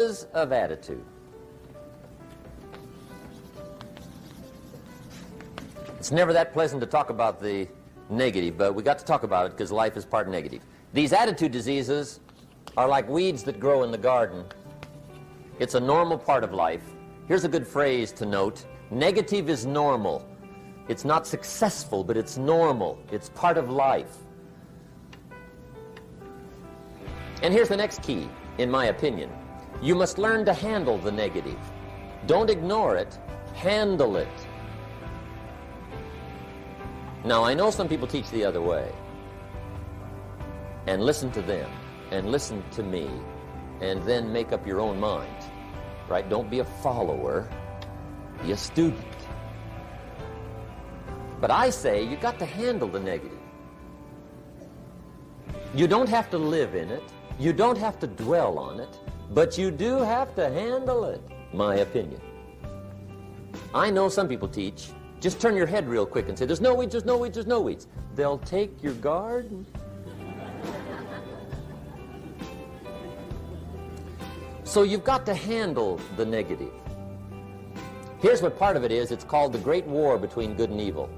of attitude. It's never that pleasant to talk about the negative, but we got to talk about it because life is part negative. These attitude diseases are like weeds that grow in the garden. It's a normal part of life. Here's a good phrase to note. Negative is normal. It's not successful, but it's normal. It's part of life. And here's the next key, in my opinion. You must learn to handle the negative. Don't ignore it. Handle it. Now, I know some people teach the other way. And listen to them. And listen to me. And then make up your own mind. Right? Don't be a follower. Be a student. But I say you got to handle the negative. You don't have to live in it. You don't have to dwell on it. But you do have to handle it, my opinion. I know some people teach, just turn your head real quick and say, there's no weeds, there's no weeds, there's no weeds. They'll take your garden. So you've got to handle the negative. Here's what part of it is. It's called the Great War Between Good and Evil.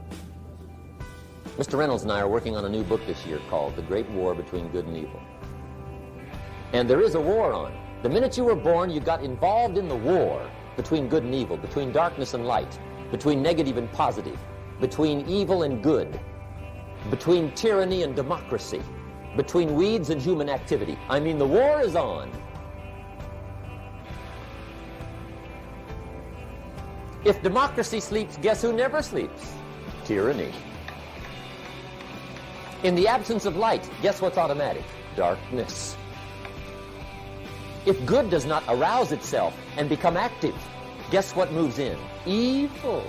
Mr. Reynolds and I are working on a new book this year called The Great War Between Good and Evil. And there is a war on. The minute you were born, you got involved in the war between good and evil, between darkness and light, between negative and positive, between evil and good, between tyranny and democracy, between weeds and human activity. I mean, the war is on. If democracy sleeps, guess who never sleeps? Tyranny. In the absence of light, guess what's automatic? Darkness. If good does not arouse itself and become active, guess what moves in? Evil.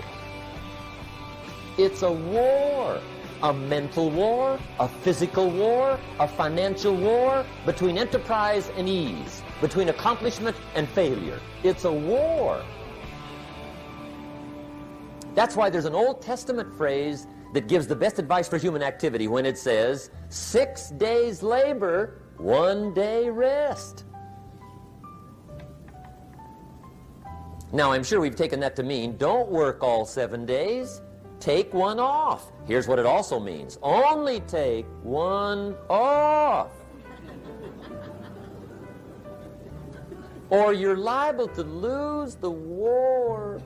It's a war. A mental war, a physical war, a financial war, between enterprise and ease, between accomplishment and failure. It's a war. That's why there's an Old Testament phrase that gives the best advice for human activity when it says, 6 days labor, 1 day rest. Now, I'm sure we've taken that to mean, don't work all 7 days, take one off. Here's what it also means, only take one off. Or you're liable to lose the war.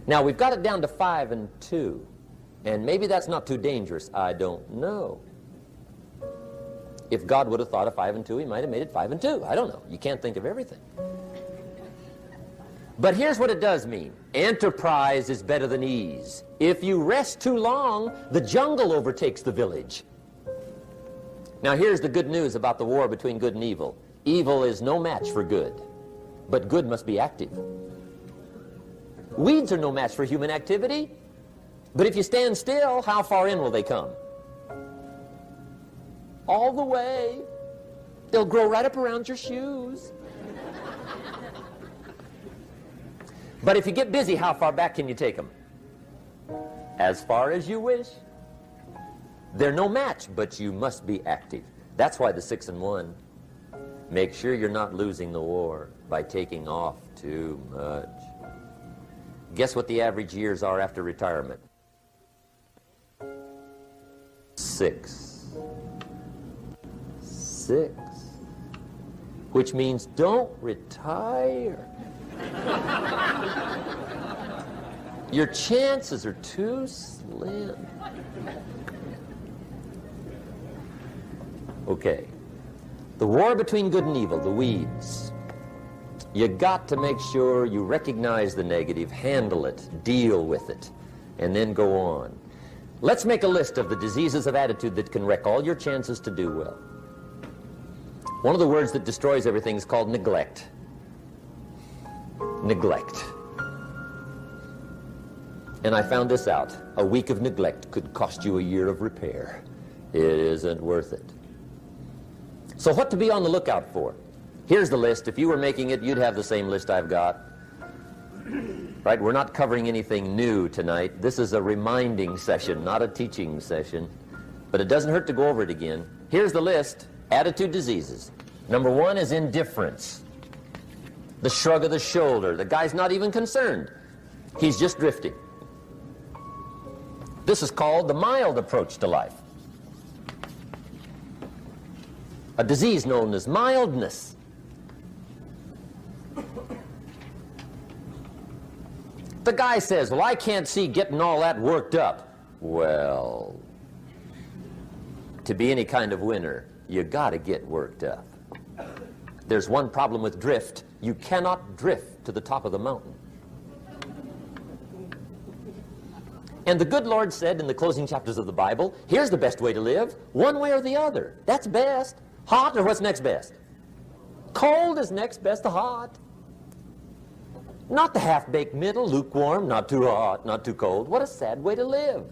Now, we've got it down to 5 and 2, and maybe that's not too dangerous, I don't know. If God would have thought of 5 and 2, he might have made it 5 and 2, I don't know. You can't think of everything. But here's what it does mean. Enterprise is better than ease. If you rest too long, the jungle overtakes the village. Now here's the good news about the war between good and evil. Evil is no match for good, but good must be active. Weeds are no match for human activity, but if you stand still, how far in will they come? All the way. They'll grow right up around your shoes. But if you get busy, how far back can you take them? As far as you wish. They're no match, but you must be active. That's why the 6 and 1. Make sure you're not losing the war by taking off too much. Guess what the average years are after retirement? 6. 6. Which means don't retire. Your chances are too slim. Okay. The war between good and evil, the weeds. You got to make sure you recognize the negative, handle it, deal with it, and then go on. Let's make a list of the diseases of attitude that can wreck all your chances to do well. One of the words that destroys everything is called neglect. Neglect. And I found this out. A week of neglect could cost you a year of repair. It isn't worth it. So what to be on the lookout for? Here's the list. If you were making it, you'd have the same list I've got. Right? We're not covering anything new tonight. This is a reminding session, not a teaching session. But it doesn't hurt to go over it again. Here's the list. Attitude diseases. Number one is indifference. The shrug of the shoulder. The guy's not even concerned. He's just drifting. This is called the mild approach to life. A disease known as mildness. The guy says, well, I can't see getting all that worked up. Well, to be any kind of winner, you gotta get worked up. There's one problem with drift. You cannot drift to the top of the mountain. And the good Lord said in the closing chapters of the Bible, here's the best way to live, one way or the other. That's best. Hot or what's next best? Cold is next best to hot. Not the half-baked middle, lukewarm, not too hot, not too cold. What a sad way to live.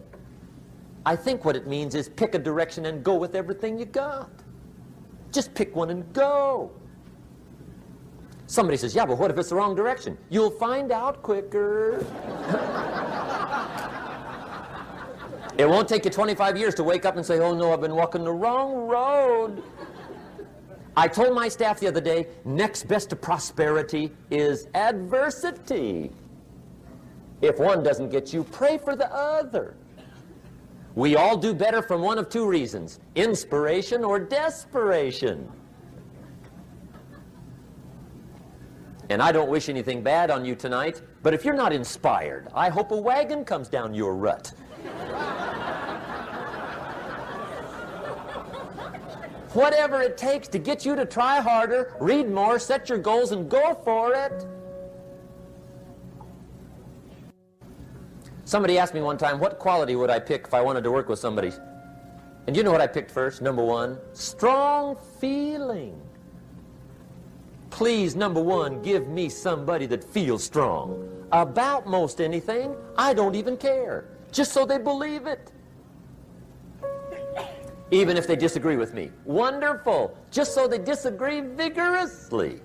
I think what it means is pick a direction and go with everything you got. Just pick one and go. Somebody says, yeah, but what if it's the wrong direction? You'll find out quicker. It won't take you 25 years to wake up and say, oh no, I've been walking the wrong road. I told my staff the other day, next best to prosperity is adversity. If one doesn't get you, pray for the other. We all do better from one of two reasons, inspiration or desperation. And I don't wish anything bad on you tonight, but if you're not inspired, I hope a wagon comes down your rut. Whatever it takes to get you to try harder, read more, set your goals, and go for it. Somebody asked me one time, what quality would I pick if I wanted to work with somebody? And you know what I picked first? Number one, strong feeling. Please, number one, give me somebody that feels strong. About most anything, I don't even care. Just so they believe it. Even if they disagree with me. Wonderful. Just so they disagree vigorously.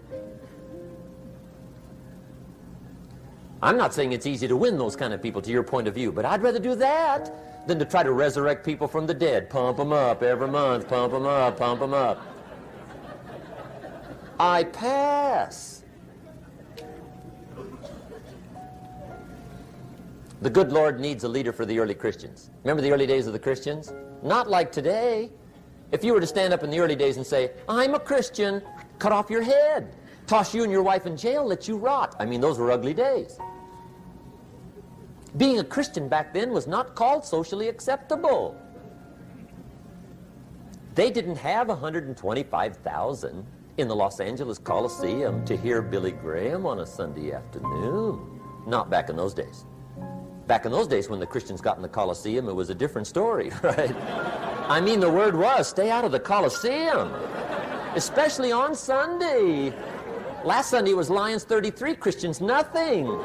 I'm not saying it's easy to win those kind of people to your point of view, but I'd rather do that than to try to resurrect people from the dead. Pump them up every month. Pump them up. Pump them up. I pass. The good Lord needs a leader for the early Christians. Remember the early days of the Christians? Not like today. If you were to stand up in the early days and say, I'm a Christian, cut off your head, toss you and your wife in jail, let you rot. I mean, those were ugly days. Being a Christian back then was not called socially acceptable. They didn't have 125,000 in the Los Angeles Coliseum to hear Billy Graham on a Sunday afternoon. Not back in those days. Back in those days when the Christians got in the Coliseum, it was a different story, right? I mean, the word was, stay out of the Coliseum, especially on Sunday. Last Sunday was Lions 33, Christians nothing.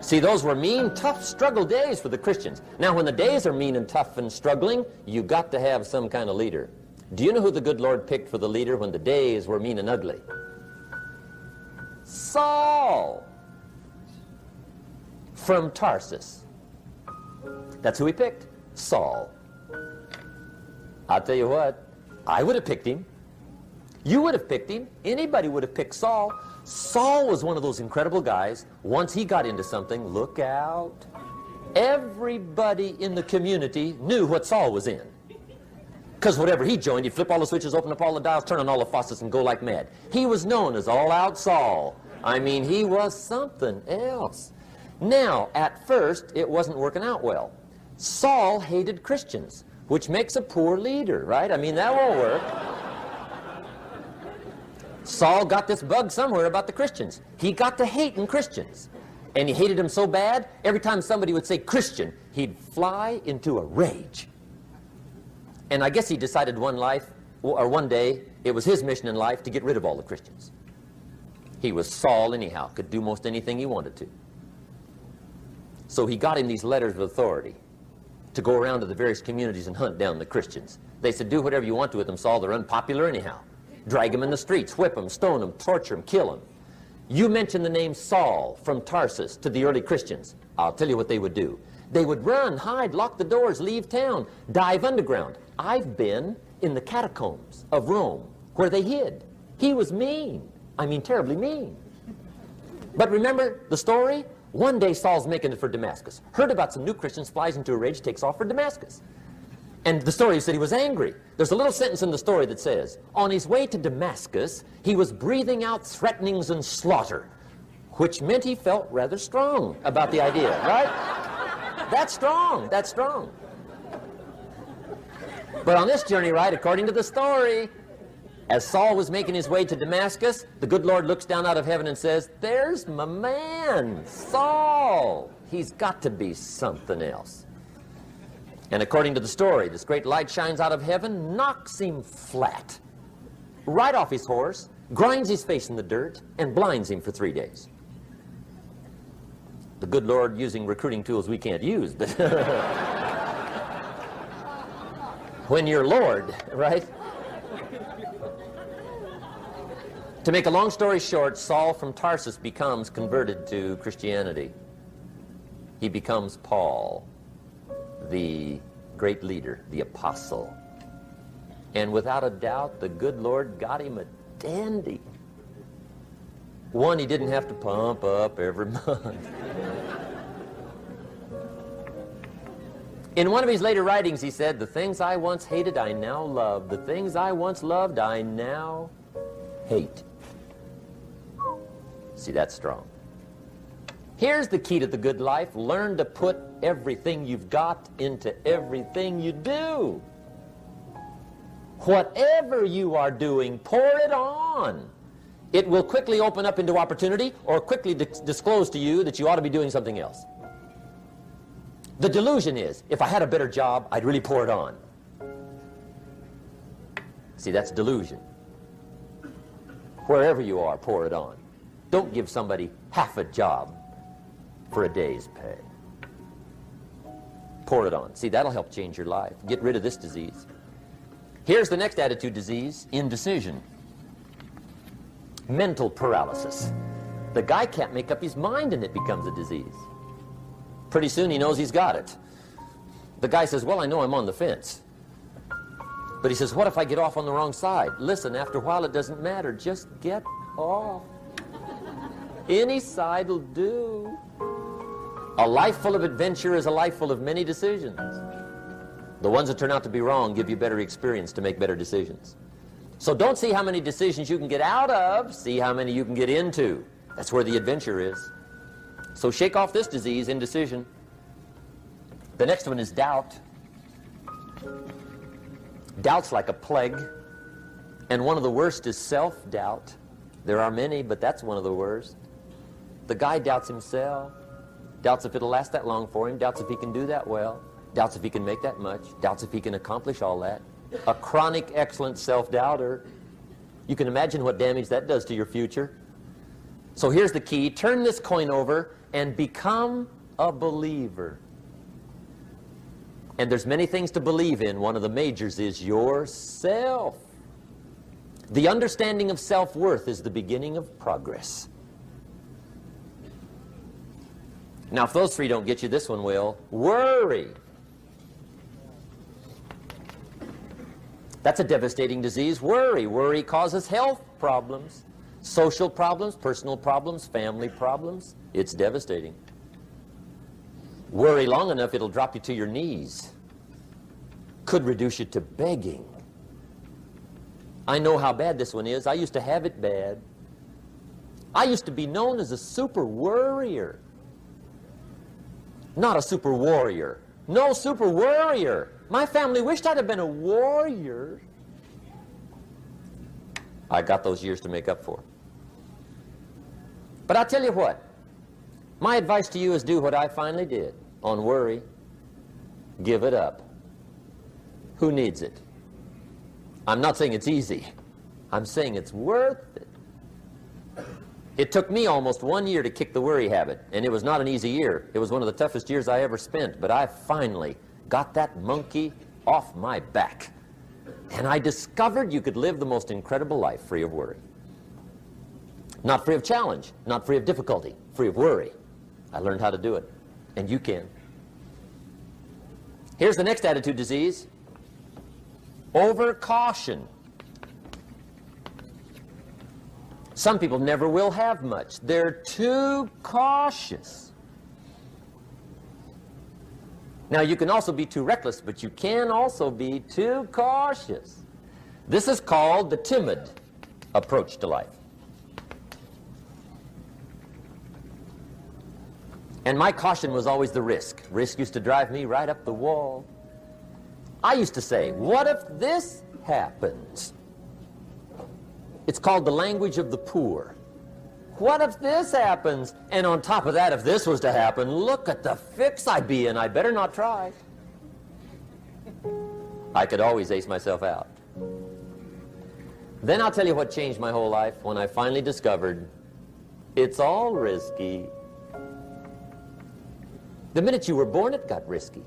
See, those were mean, tough struggle days for the Christians. Now, when the days are mean and tough and struggling, you got to have some kind of leader. Do you know who the good Lord picked for the leader when the days were mean and ugly? Saul. From Tarsus. That's who he picked, Saul. I'll tell you what, I would have picked him. You would have picked him. Anybody would have picked Saul. Saul was one of those incredible guys. Once he got into something, look out. Everybody in the community knew what Saul was in. Because whatever he joined, he'd flip all the switches, open up all the dials, turn on all the faucets, and go like mad. He was known as All-Out Saul. I mean, he was something else. Now, at first, it wasn't working out well. Saul hated Christians, which makes a poor leader, right? I mean, that won't work. Saul got this bug somewhere about the Christians. He got to hating Christians. And he hated them so bad, every time somebody would say Christian, he'd fly into a rage. And I guess he decided one day, it was his mission in life to get rid of all the Christians. He was Saul anyhow, could do most anything he wanted to. So he got him these letters of authority to go around to the various communities and hunt down the Christians. They said, do whatever you want to with them, Saul. They're unpopular anyhow. Drag them in the streets, whip them, stone them, torture them, kill them. You mention the name Saul from Tarsus to the early Christians. I'll tell you what they would do. They would run, hide, lock the doors, leave town, dive underground. I've been in the catacombs of Rome where they hid. He was mean. I mean, terribly mean. But remember the story? One day Saul's making it for Damascus. Heard about some new Christians, flies into a rage, takes off for Damascus. And the story said he was angry. There's a little sentence in the story that says, on his way to Damascus, he was breathing out threatenings and slaughter, which meant he felt rather strong about the idea, right? That's strong. That's strong. But on this journey, right, according to the story, as Saul was making his way to Damascus, the good Lord looks down out of heaven and says, there's my man, Saul. He's got to be something else. And according to the story, this great light shines out of heaven, knocks him flat, right off his horse, grinds his face in the dirt, and blinds him for 3 days. The good Lord using recruiting tools we can't use, but when you're Lord, right? To make a long story short, Saul from Tarsus becomes converted to Christianity. He becomes Paul, the great leader, the apostle. And without a doubt, the good Lord got him a dandy. One he didn't have to pump up every month. In one of his later writings, he said, the things I once hated, I now love. The things I once loved, I now hate. See, that's strong. Here's the key to the good life. Learn to put everything you've got into everything you do. Whatever you are doing, pour it on. It will quickly open up into opportunity or quickly disclose to you that you ought to be doing something else. The delusion is, if I had a better job, I'd really pour it on. See, that's delusion. Wherever you are, pour it on. Don't give somebody half a job for a day's pay. Pour it on. See, that'll help change your life. Get rid of this disease. Here's the next attitude disease, indecision. Mental paralysis. The guy can't make up his mind and it becomes a disease. Pretty soon he knows he's got it. The guy says, well, I know I'm on the fence. But he says, what if I get off on the wrong side? Listen, after a while it doesn't matter. Just get off. Any side will do. A life full of adventure is a life full of many decisions. The ones that turn out to be wrong give you better experience to make better decisions. So don't see how many decisions you can get out of, see how many you can get into. That's where the adventure is. So shake off this disease, indecision. The next one is doubt. Doubt's like a plague. And one of the worst is self-doubt. There are many, but that's one of the worst. The guy doubts himself. Doubts if it'll last that long for him. Doubts if he can do that well. Doubts if he can make that much. Doubts if he can accomplish all that. A chronic, excellent self-doubter. You can imagine what damage that does to your future. So here's the key. Turn this coin over and become a believer. And there's many things to believe in. One of the majors is yourself. The understanding of self-worth is the beginning of progress. Now, if those three don't get you, this one will. Worry. That's a devastating disease. Worry. Worry causes health problems, social problems, personal problems, family problems. It's devastating. Worry long enough, it'll drop you to your knees. Could reduce you to begging. I know how bad this one is. I used to have it bad. I used to be known as a super worrier. Not a super warrior. No, super worrier. My family wished I'd have been a warrior. I got those years to make up for. But I'll tell you what. My advice to you is do what I finally did on worry. Give it up. Who needs it? I'm not saying it's easy. I'm saying it's worth it. It took me almost 1 year to kick the worry habit, and it was not an easy year. It was one of the toughest years I ever spent, but I finally got that monkey off my back. And I discovered you could live the most incredible life free of worry. Not free of challenge, not free of difficulty, free of worry. I learned how to do it, and you can. Here's the next attitude disease. Over caution. Some people never will have much. They're too cautious. Now, you can also be too reckless, but you can also be too cautious. This is called the timid approach to life. And my caution was always the risk. Risk used to drive me right up the wall. I used to say, what if this happens? It's called the language of the poor. What if this happens? And on top of that, if this was to happen, look at the fix I'd be in. I'd better not try. I could always ace myself out. Then I'll tell you what changed my whole life when I finally discovered it's all risky. The minute you were born, it got risky.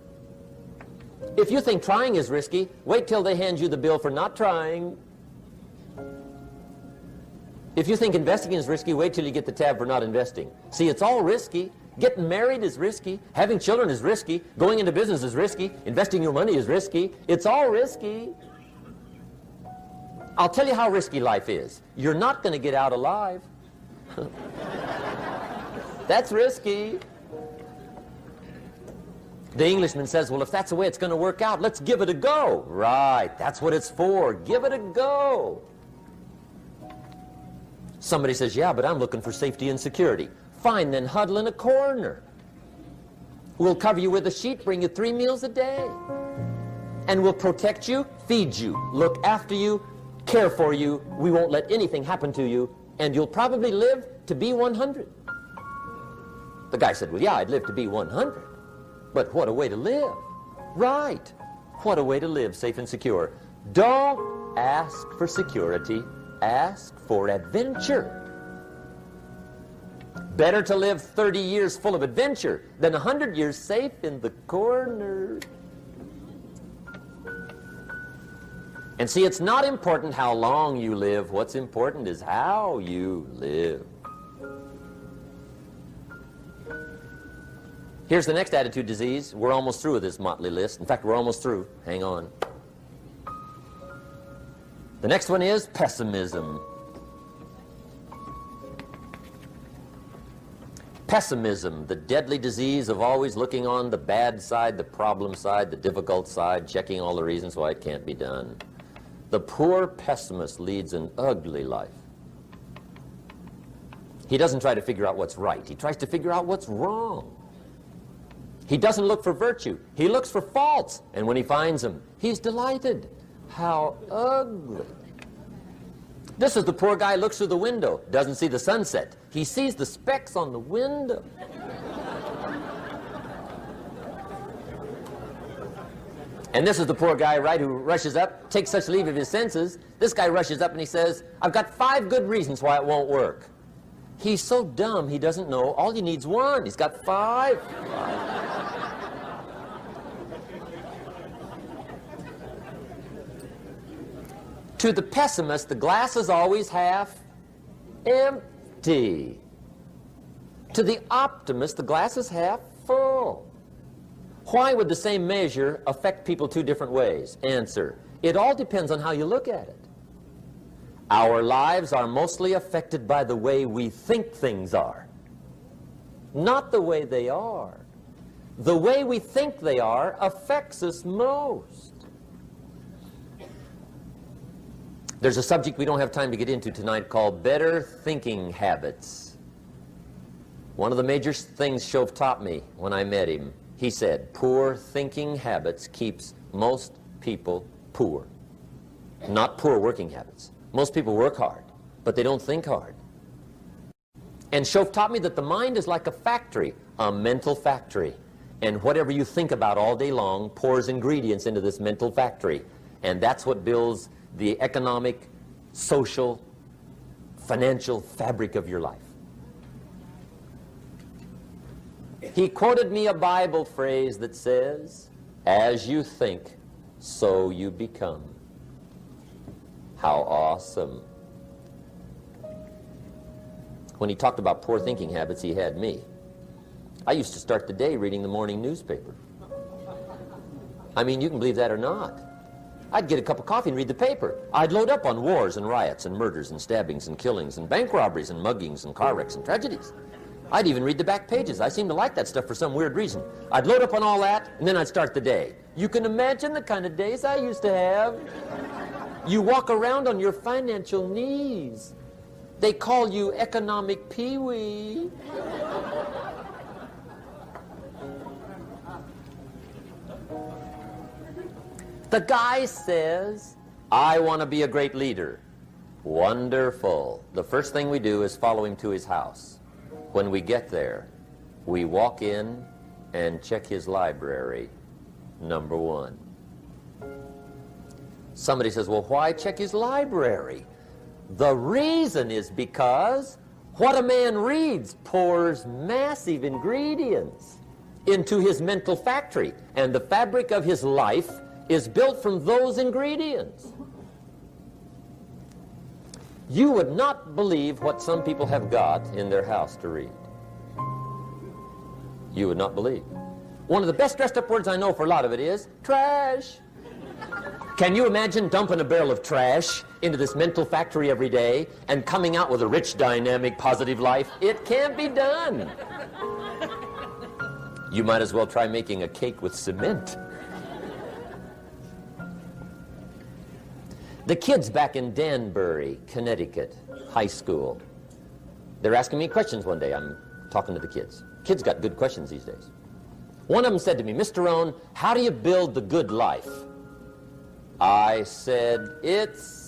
If you think trying is risky, wait till they hand you the bill for not trying. If you think investing is risky, wait till you get the tab for not investing. See, it's all risky. Getting married is risky. Having children is risky. Going into business is risky. Investing your money is risky. It's all risky. I'll tell you how risky life is. You're not going to get out alive. That's risky. The Englishman says, well, if that's the way it's going to work out, let's give it a go. Right, that's what it's for. Give it a go. Somebody says, yeah, but I'm looking for safety and security. Fine, then huddle in a corner. We'll cover you with a sheet, bring you 3 meals a day. And we'll protect you, feed you, look after you, care for you. We won't let anything happen to you, and you'll probably live to be 100. The guy said, well, yeah, I'd live to be 100. But what a way to live. Right. What a way to live, safe and secure. Don't ask for security. Ask for adventure. Better to live 30 years full of adventure than 100 years safe in the corner. And see, it's not important how long you live. What's important is how you live. Here's the next attitude disease. We're almost through with this motley list. In fact, we're almost through. Hang on. The next one is pessimism. Pessimism, the deadly disease of always looking on the bad side, the problem side, the difficult side, checking all the reasons why it can't be done. The poor pessimist leads an ugly life. He doesn't try to figure out what's right. He tries to figure out what's wrong. He doesn't look for virtue. He looks for faults. And when he finds them, he's delighted. How ugly. This is the poor guy looks through the window, doesn't see the sunset. He sees the specks on the window. And this is the poor guy, right, who rushes up, takes such leave of his senses. This guy rushes up and he says, I've got 5 good reasons why it won't work. He's so dumb he doesn't know. All he needs 1. He's got 5. To the pessimist, the glass is always half empty. To the optimist, the glass is half full. Why would the same measure affect people 2 different ways? Answer, it all depends on how you look at it. Our lives are mostly affected by the way we think things are, not the way they are. The way we think they are affects us most. There's a subject we don't have time to get into tonight called better thinking habits. One of the major things Shove taught me when I met him, he said, poor thinking habits keeps most people poor. Not poor working habits. Most people work hard, but they don't think hard. And Shove taught me that the mind is like a factory, a mental factory. And whatever you think about all day long pours ingredients into this mental factory. And that's what builds the economic, social, financial fabric of your life. He quoted me a Bible phrase that says, as you think, so you become. How awesome. When he talked about poor thinking habits, he had me. I used to start the day reading the morning newspaper. I mean, you can believe that or not. I'd get a cup of coffee and read the paper. I'd load up on wars and riots and murders and stabbings and killings and bank robberies and muggings and car wrecks and tragedies. I'd even read the back pages. I seem to like that stuff for some weird reason. I'd load up on all that, and then I'd start the day. You can imagine the kind of days I used to have. You walk around on your financial knees. They call you economic peewee. The guy says, I want to be a great leader. Wonderful. The first thing we do is follow him to his house. When we get there, we walk in and check his library, number one. Somebody says, well, why check his library? The reason is because what a man reads pours massive ingredients into his mental factory, and the fabric of his life is built from those ingredients. You would not believe what some people have got in their house to read. You would not believe. One of the best dressed up words I know for a lot of it is trash. Can you imagine dumping a barrel of trash into this mental factory every day and coming out with a rich, dynamic, positive life? It can't be done. You might as well try making a cake with cement. The kids back in Danbury, Connecticut, high school, they're asking me questions one day. I'm talking to the kids. Kids got good questions these days. One of them said to me, Mr. Rohn, how do you build the good life? I said, it's